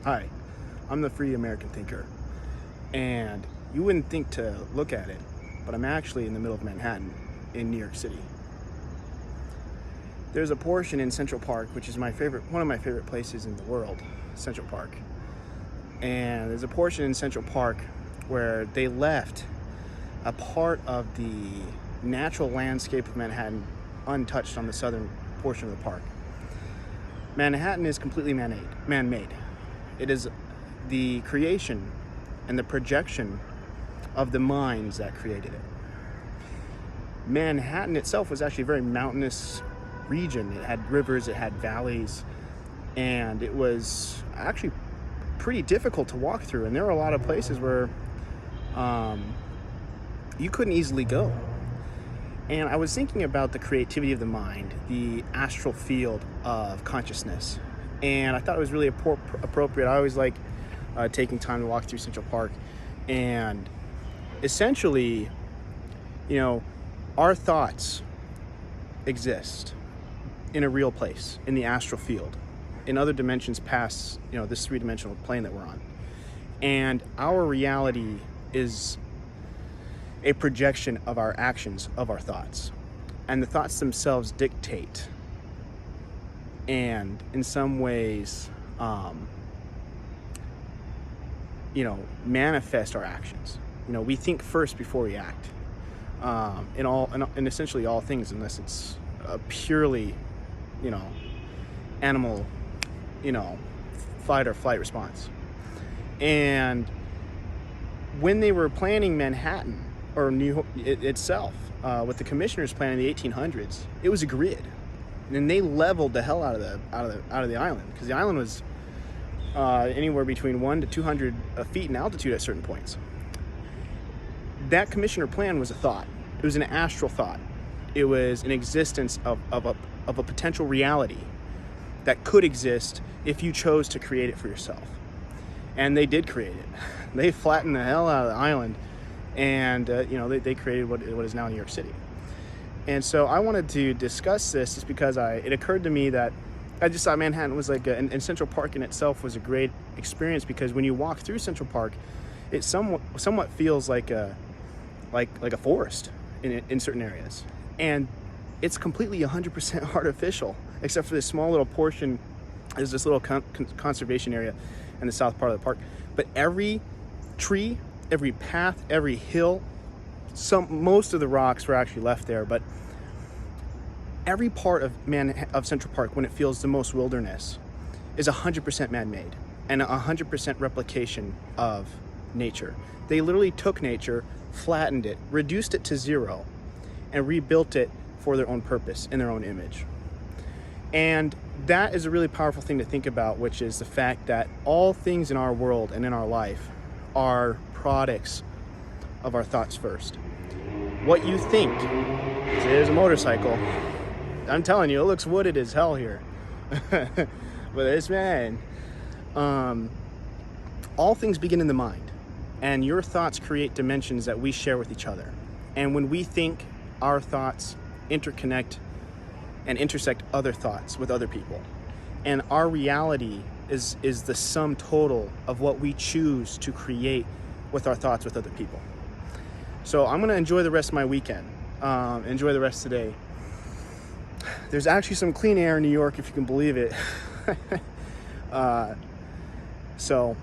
Hi, I'm the Free American Thinker, and you wouldn't think to look at it, but I'm actually in the middle of Manhattan in New York City. There's a portion in Central Park, which is one of my favorite places in the world, Central Park. And there's a portion in Central Park where they left a part of the natural landscape of Manhattan untouched on the southern portion of the park. Manhattan is completely man-made. It is the creation and the projection of the minds that created it. Manhattan itself was actually a very mountainous region. It had rivers, it had valleys, and it was actually pretty difficult to walk through. And there were a lot of places where you couldn't easily go. And I was thinking about the creativity of the mind, the astral field of consciousness. And I thought it was really appropriate. I always like taking time to walk through Central Park. And essentially, our thoughts exist in a real place, in the astral field, in other dimensions past, this three-dimensional plane that we're on. And our reality is a projection of our actions, of our thoughts. And the thoughts themselves dictate and in some ways, manifest our actions. We think first before we act, in essentially all things, unless it's a purely, animal, fight or flight response. And when they were planning Manhattan or New York itself, with the commissioners plan in the 1800s, it was a grid, and they leveled the hell out of the island, because the island was anywhere between 100 to 200 feet in altitude at certain points. That commissioner plan was a thought. It was an astral thought. It was an existence of a potential reality that could exist if you chose to create it for yourself. And they did create it. They flattened the hell out of the island, and they created what is now New York City. And so I wanted to discuss this just because it occurred to me that I just thought Manhattan was and Central Park in itself was a great experience, because when you walk through Central Park, it somewhat feels like a forest in certain areas. And it's completely 100% artificial, except for this small little portion. There's this little conservation area in the south part of the park. But every tree, every path, every hill, most of the rocks were actually left there, but every part of Central Park, when it feels the most wilderness, is 100% man-made and 100% replication of nature. They literally took nature, flattened it, reduced it to zero, and rebuilt it for their own purpose, in their own image. And that is a really powerful thing to think about, which is the fact that all things in our world and in our life are products of our thoughts first. What you think, there's a motorcycle. I'm telling you, it looks wooded as hell here. But this man, all things begin in the mind, and your thoughts create dimensions that we share with each other. And when we think, our thoughts interconnect and intersect other thoughts with other people. And our reality is the sum total of what we choose to create with our thoughts with other people. So I'm gonna enjoy the rest of my weekend, enjoy the rest of the day. There's actually some clean air in New York, if you can believe it. So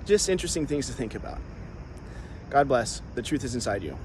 just interesting things to think about. God bless. The truth is inside you.